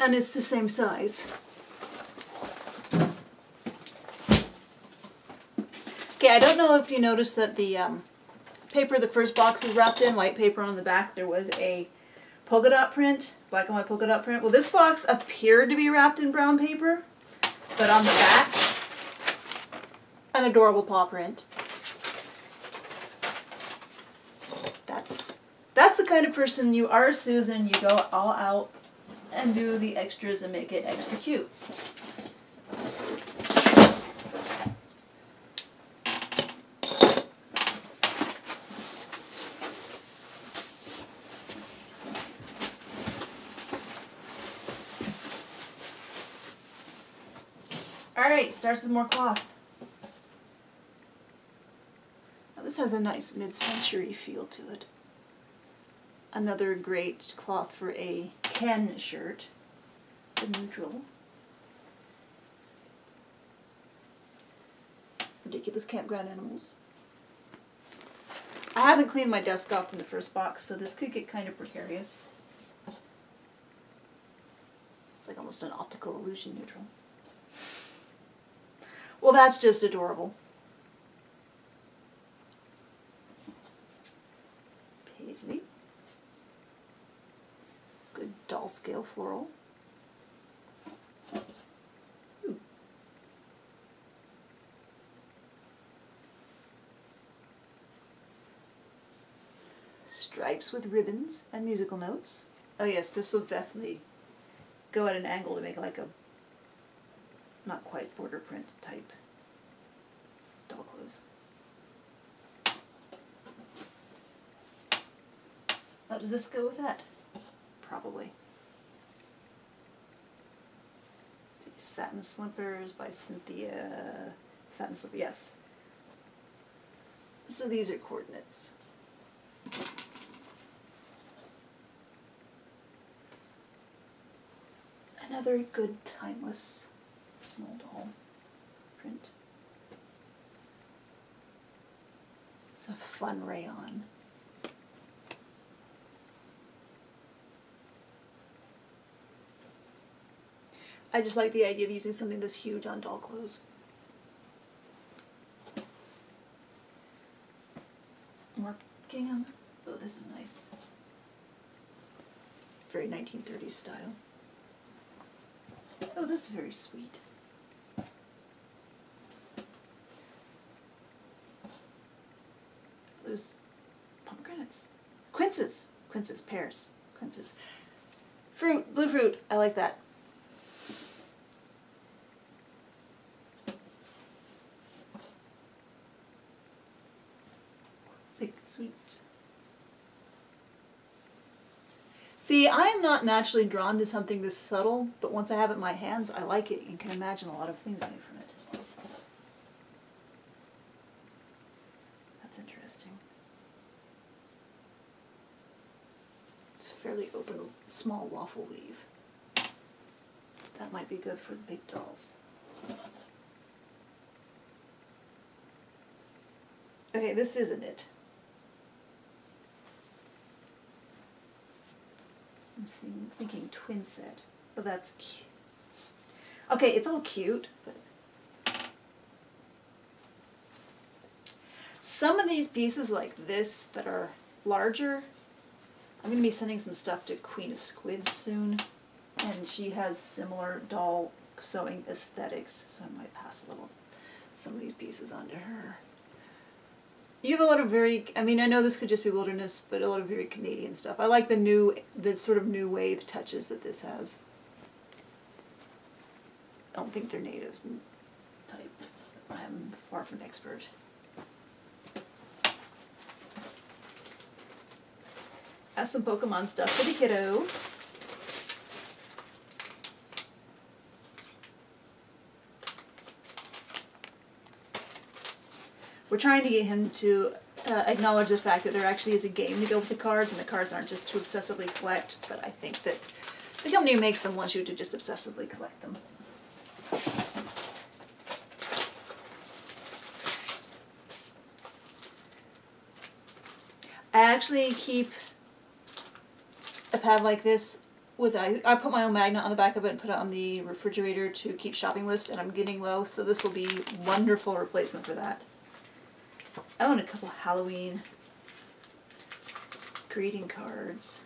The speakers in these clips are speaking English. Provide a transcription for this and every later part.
And it's the same size. Okay, I don't know if you noticed that the paper the first box is wrapped in, white paper on the back, there was a polka dot print, black and white polka dot print. Well, this box appeared to be wrapped in brown paper, but on the back, an adorable paw print. That's the kind of person you are, Susan. You go all out and do the extras and make it extra cute. Alright, starts with more cloth. Now this has a nice mid-century feel to it. Another great cloth for a Ken shirt, the neutral. Ridiculous campground animals. I haven't cleaned my desk off from the first box, so this could get kind of precarious. It's like almost an optical illusion neutral. Well, that's just adorable. Paisley. Good doll scale floral. Ooh. Stripes with ribbons and musical notes. Oh yes, this will definitely go at an angle to make like a not quite border print type doll clothes. How does this go with that? Probably. Satin Slippers by Cynthia. Satin Slipper, yes. So these are coordinates. Another good timeless small doll print. It's a fun rayon. I just like the idea of using something this huge on doll clothes. More gingham. Oh, this is nice. Very 1930s style. Oh, this is very sweet. Those pomegranates. Quinces. Quinces. Pears. Quinces. Fruit. Blue fruit. I like that. It's like sweet. See, I am not naturally drawn to something this subtle, but once I have it in my hands, I like it and can imagine a lot of things made from it. That's interesting. It's a fairly open, small waffle weave. That might be good for the big dolls. Okay, this isn't it. I'm thinking twin set, but that's cute. Okay, it's all cute, but some of these pieces like this that are larger, I'm going to be sending some stuff to Queen of Squids soon, and she has similar doll sewing aesthetics, so I might pass a little some of these pieces on to her. You have a lot of very, I mean, I know this could just be wilderness, but a lot of very Canadian stuff. I like the sort of new wave touches that this has. I don't think they're native type. I'm far from an expert. Has some Pokemon stuff for the kiddo. We're trying to get him to acknowledge the fact that there actually is a game to go with the cards, and the cards aren't just to obsessively collect, but I think that the company who makes them wants you to just obsessively collect them. I actually keep a pad like this with I put my own magnet on the back of it and put it on the refrigerator to keep shopping lists, and I'm getting low, so this will be wonderful replacement for that. Oh, and a couple Halloween greeting cards.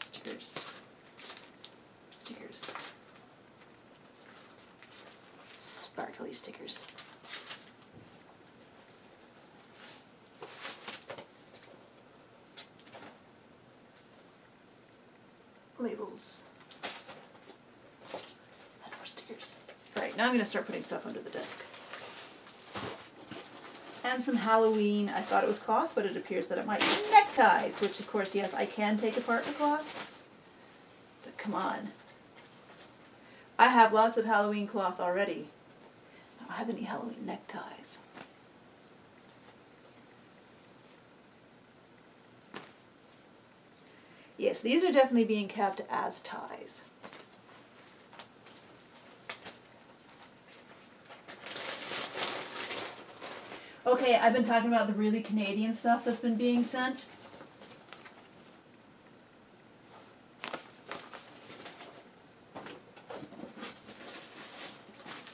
Stickers. Stickers. Sparkly stickers. Labels. And more stickers. Alright, now I'm going to start putting stuff under the desk. And some Halloween, I thought it was cloth, but it appears that it might be neckties, which of course, yes, I can take apart the cloth. But come on. I have lots of Halloween cloth already. I don't have any Halloween neckties. Yes, these are definitely being kept as ties. Okay, I've been talking about the really Canadian stuff that's been being sent.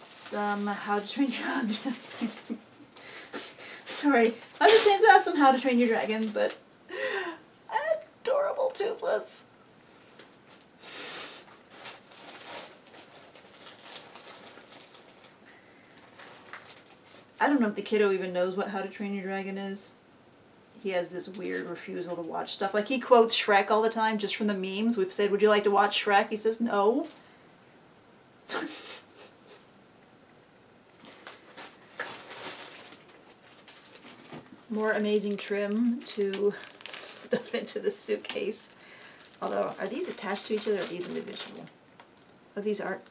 Some How to Train Your Dragon. Sorry, I'm just saying that some How to Train Your Dragon, but adorable Toothless. I don't know if the kiddo even knows what How to Train Your Dragon is. He has this weird refusal to watch stuff. Like, he quotes Shrek all the time just from the memes. We've said, would you like to watch Shrek? He says, no. More amazing trim to stuff into the suitcase. Although, are these attached to each other or are these individual? Oh, these aren't.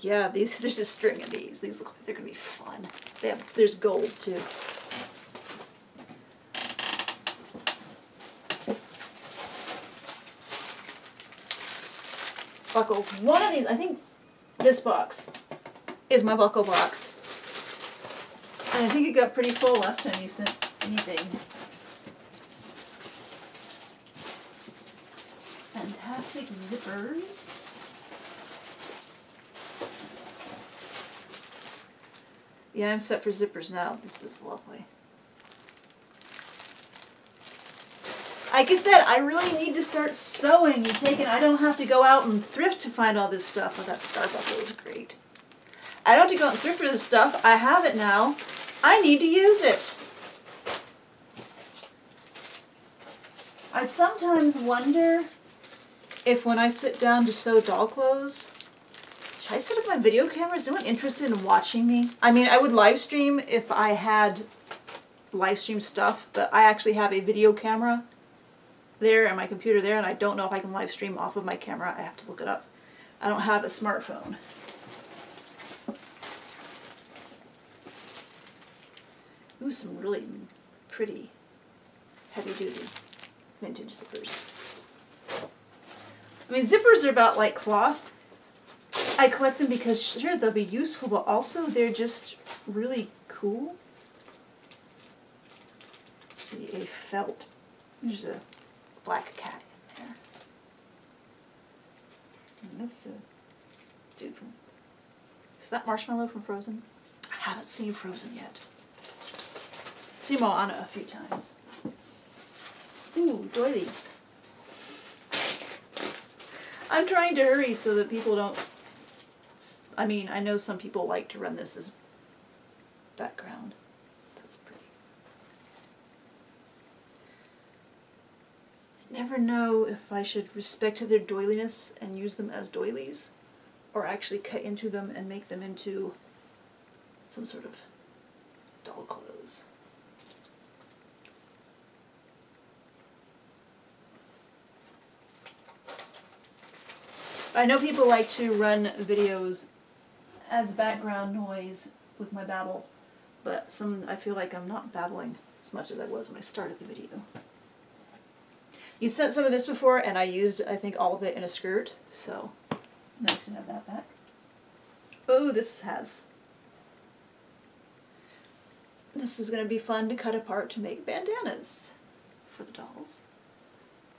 Yeah, there's just a string of these. These look like they're going to be fun. There's gold, too. Buckles. One of these, I think this box is my buckle box. And I think it got pretty full last time you sent anything. Fantastic zippers. Yeah, I'm set for zippers now. This is lovely. Like I said, I really need to start sewing. I don't have to go out and thrift to find all this stuff. Oh, that star buckle is great. I don't have to go out and thrift for this stuff. I have it now. I need to use it. I sometimes wonder if when I sit down to sew doll clothes, should I set up my video camera? Is anyone interested in watching me? I mean, I would live stream if I had live stream stuff, but I actually have a video camera there and my computer there, and I don't know if I can live stream off of my camera. I have to look it up. I don't have a smartphone. Ooh, some really pretty heavy-duty vintage zippers. I mean, zippers are about like cloth. I collect them because, sure, they'll be useful, but also they're just really cool. See, a felt. There's a black cat in there. And that's the dude from... Is that Marshmallow from Frozen? I haven't seen Frozen yet. I've seen Moana a few times. Ooh, doilies. I'm trying to hurry so that people don't... I mean, I know some people like to run this as background. That's pretty. I never know if I should respect their doiliness and use them as doilies, or actually cut into them and make them into some sort of doll clothes. I know people like to run videos as background noise with my babble, but I feel like I'm not babbling as much as I was when I started the video. You sent some of this before, and I used, I think, all of it in a skirt, so nice to have that back. This is going to be fun to cut apart to make bandanas for the dolls.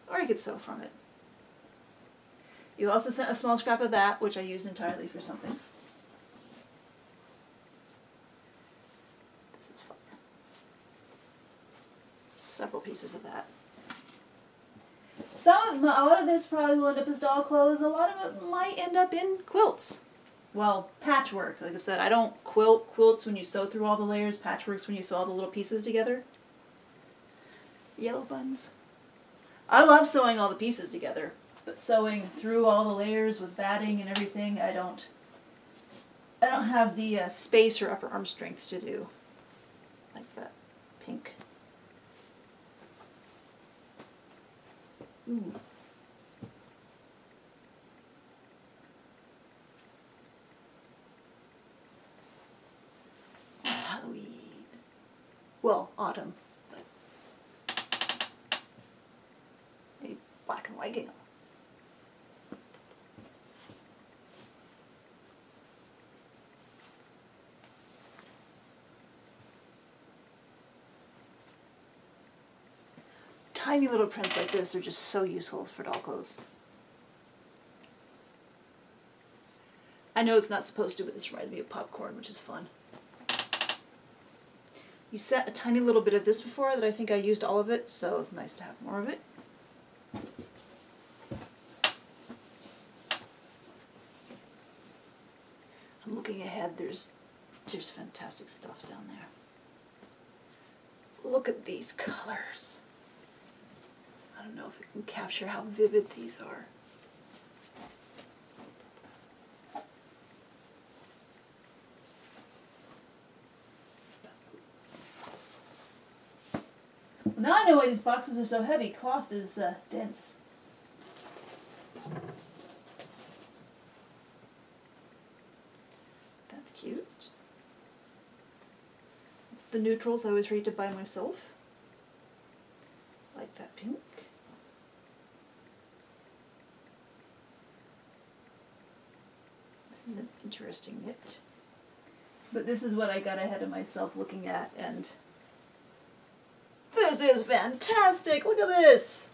Or you could sew from it. You also sent a small scrap of that, which I used entirely for something. This is fun. Several pieces of that. A lot of this probably will end up as doll clothes. A lot of it might end up in quilts. Well, patchwork. Like I said, I don't quilt. Quilts when you sew through all the layers. Patchwork's when you sew all the little pieces together. Yellow buns. I love sewing all the pieces together, but sewing through all the layers with batting and everything, I don't have the space or upper arm strength to do. Like that pink. Ooh. Halloween. Well, autumn, but a black and white gingham. Tiny little prints like this are just so useful for doll clothes. I know it's not supposed to, but this reminds me of popcorn, which is fun. You set a tiny little bit of this before that I think I used all of it, so it's nice to have more of it. I'm looking ahead, there's fantastic stuff down there. Look at these colors. I don't know if it can capture how vivid these are. Now I know why these boxes are so heavy. Cloth is dense. That's cute. It's the neutrals I always read to buy myself. Like that pink. This is an interesting knit. But this is what I got ahead of myself looking at, and this is fantastic! Look at this!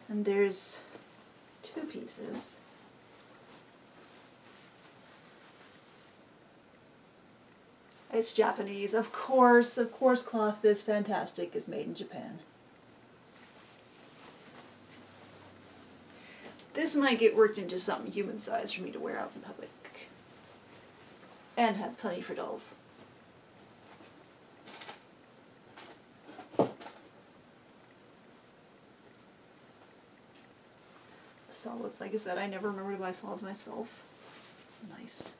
And there's two pieces. It's Japanese, of course cloth this fantastic is made in Japan. This might get worked into something human size for me to wear out in public. And have plenty for dolls. Solids, like I said, I never remember to buy solids myself. It's a nice,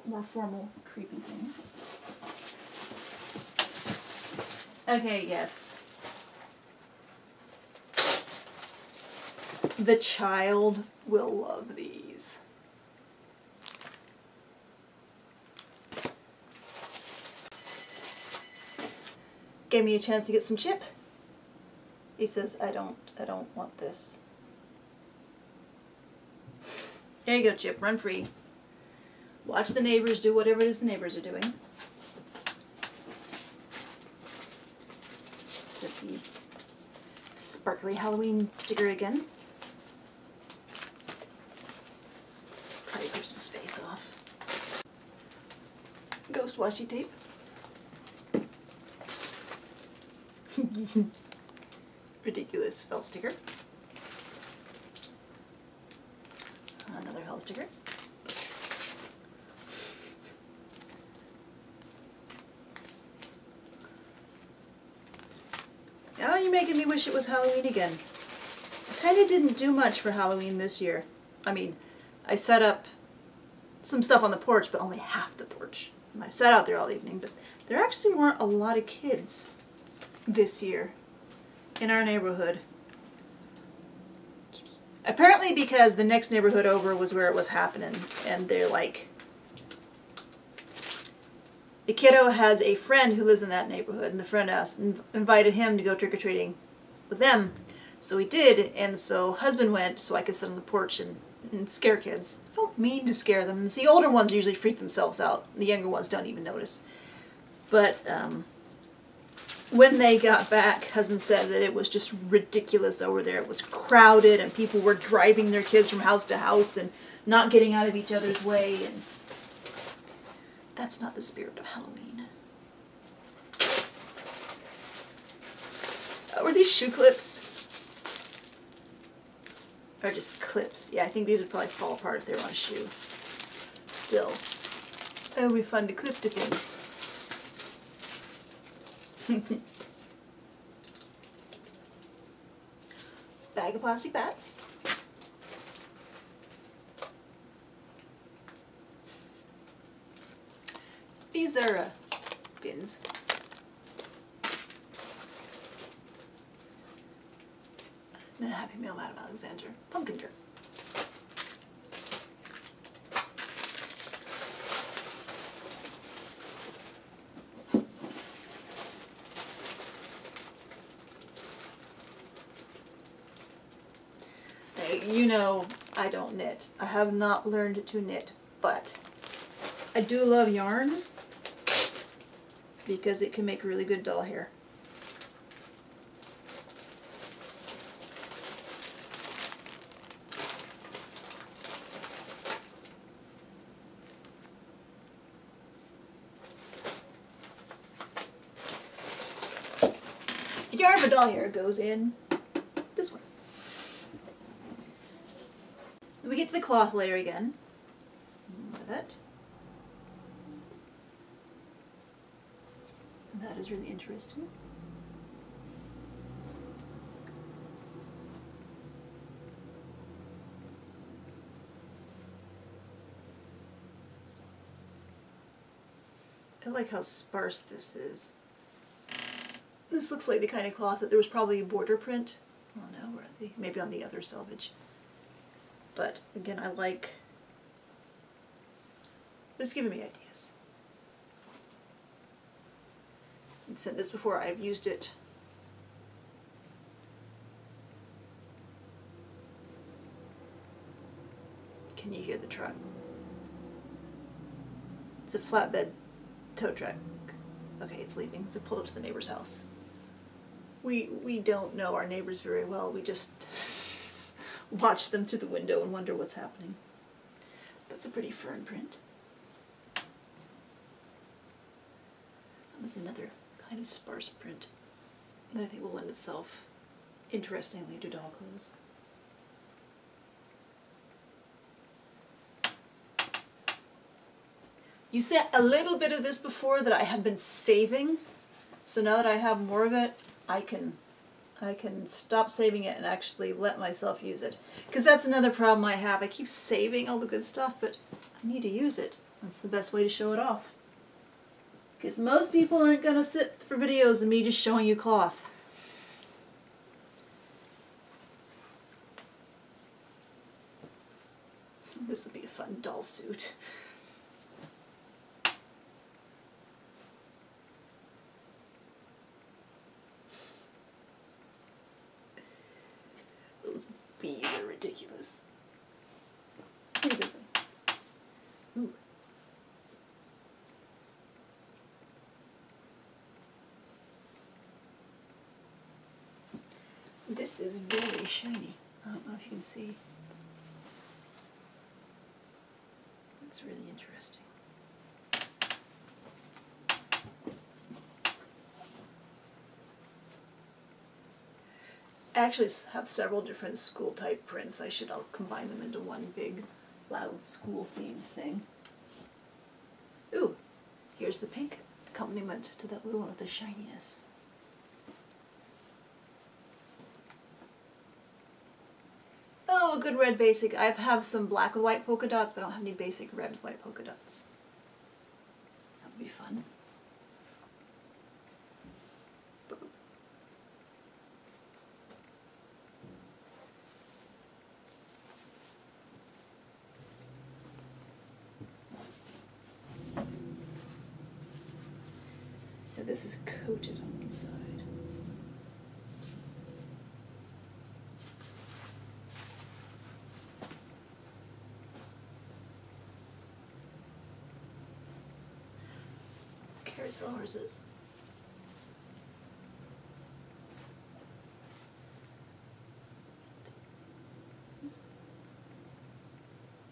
more formal, creepy thing. Okay, yes. The child will love these. Gave me a chance to get some chip. He says, I don't want this. There you go, Chip, run free. Watch the neighbors do whatever it is the neighbors are doing. Set the sparkly Halloween sticker again. Probably clear some space off. Ghost washi tape. Ridiculous felt sticker. Another felt sticker. Now you're making me wish it was Halloween again. I kind of didn't do much for Halloween this year. I mean, I set up some stuff on the porch, but only half the porch. And I sat out there all evening, but there actually weren't a lot of kids this year in our neighborhood. Apparently because the next neighborhood over was where it was happening, and they're like, the kiddo has a friend who lives in that neighborhood, and the friend invited him to go trick-or-treating with them. So we did, and so husband went so I could sit on the porch and scare kids. I don't mean to scare them. The older ones usually freak themselves out. The younger ones don't even notice. But when they got back, husband said that it was just ridiculous over there. It was crowded and people were driving their kids from house to house and not getting out of each other's way. And that's not the spirit of Halloween. Were these shoe clips? Or just clips? Yeah, I think these would probably fall apart if they were on a shoe. Still, it would be fun to clip to things. Bag of plastic bats. These are bins. And a Happy Meal, Madam Alexander. Pumpkin dirt. You know, I don't knit. I have not learned to knit, but I do love yarn because it can make really good doll hair. The yarn for doll hair goes in this one. Then we get to the cloth layer again. With it. That is really interesting. I like how sparse this is. This looks like the kind of cloth that there was probably a border print. I don't know, where are they? Maybe on the other selvage. But again, I like this, giving me ideas. I've said this before, I've used it Can you hear the truck? It's a flatbed tow truck. Okay, it's leaving. So it pulled up to the neighbor's house. We don't know our neighbors very well. We just watch them through the window and wonder what's happening. That's a pretty fern print. This is another kind of sparse print that I think will lend itself interestingly to doll clothes. You said a little bit of this before that I had been saving, so now that I have more of it, I can stop saving it and actually let myself use it. Because that's another problem I have. I keep saving all the good stuff, but I need to use it. That's the best way to show it off. Because most people aren't going to sit for videos of me just showing you cloth. This would be a fun doll suit. Those bees are ridiculous. Ooh. This is very shiny. I don't know if you can see. It's really interesting. I actually have several different school type prints. I'll combine them into one big loud school themed thing. Ooh, here's the pink accompaniment to that blue one with the shininess. Oh, a good red basic. I have some black with white polka dots, but I don't have any basic red with white polka dots. That would be fun. Now this is coated on one side. carousel horses.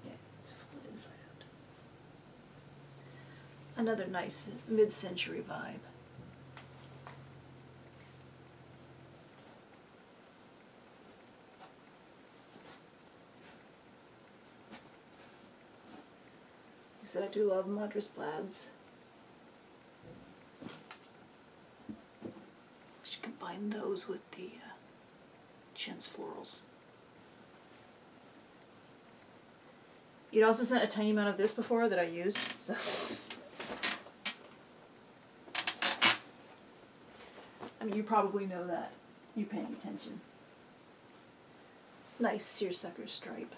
Yeah, it's flipped inside out. Another nice mid-century vibe. That I do love Madras plaids. We should combine those with the chintz florals. You'd also sent a tiny amount of this before that I used, so. I mean, you probably know that. You're paying attention. Nice seersucker stripe.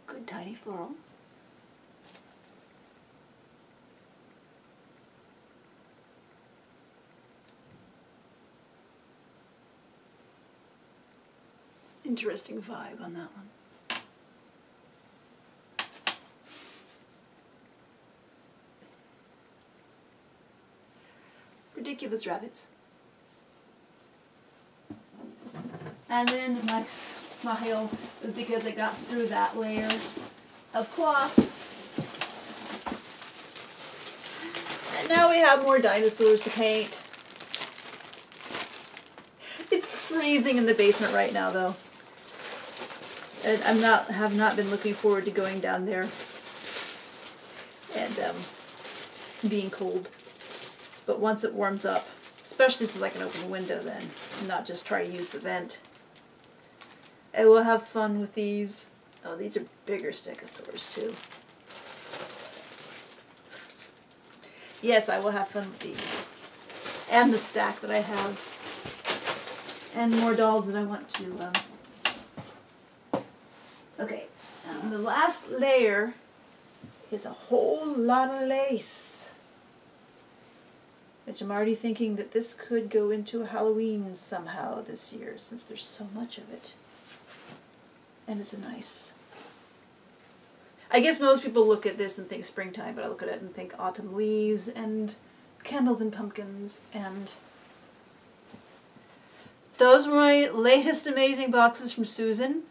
Good tiny floral. It's an interesting vibe on that one. Ridiculous rabbits. And then my smile was because I got through that layer of cloth. And now we have more dinosaurs to paint. It's freezing in the basement right now though. And have not been looking forward to going down there and being cold. But once it warms up, especially since I can open the window then, and not just try to use the vent, I will have fun with these. Oh, these are bigger stegosaurs too. Yes, I will have fun with these. And the stack that I have. And more dolls that I want to... Okay, and the last layer is a whole lot of lace. Which I'm already thinking that this could go into a Halloween somehow this year, since there's so much of it. And it's a nice... I guess most people look at this and think springtime, but I look at it and think autumn leaves and candles and pumpkins. And those were my latest amazing boxes from Susan.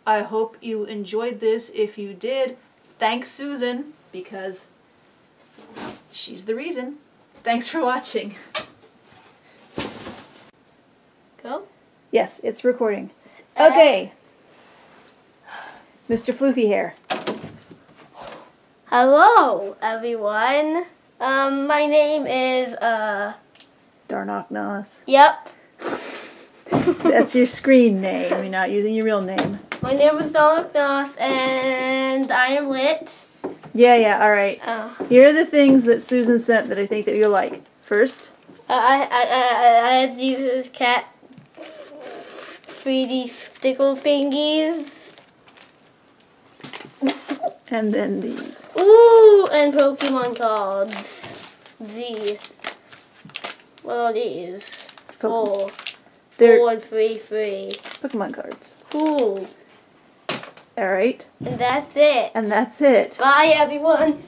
I hope you enjoyed this. If you did, thanks Susan, because she's the reason. Thanks for watching. Go? Yes, it's recording. Okay. Mr. Floofy Hair. Hello, everyone. My name is, Darnok. Yep. That's your screen name. You're not using your real name. My name is Darnok, and I am lit. Yeah, alright. Here are the things that Susan sent that I think that you'll like. First. I have these cat 3D sticker thingies. And then these. Ooh, and Pokemon cards. What are these? Four and three. Pokemon cards. Cool. Alright. And that's it. And that's it. Bye, everyone.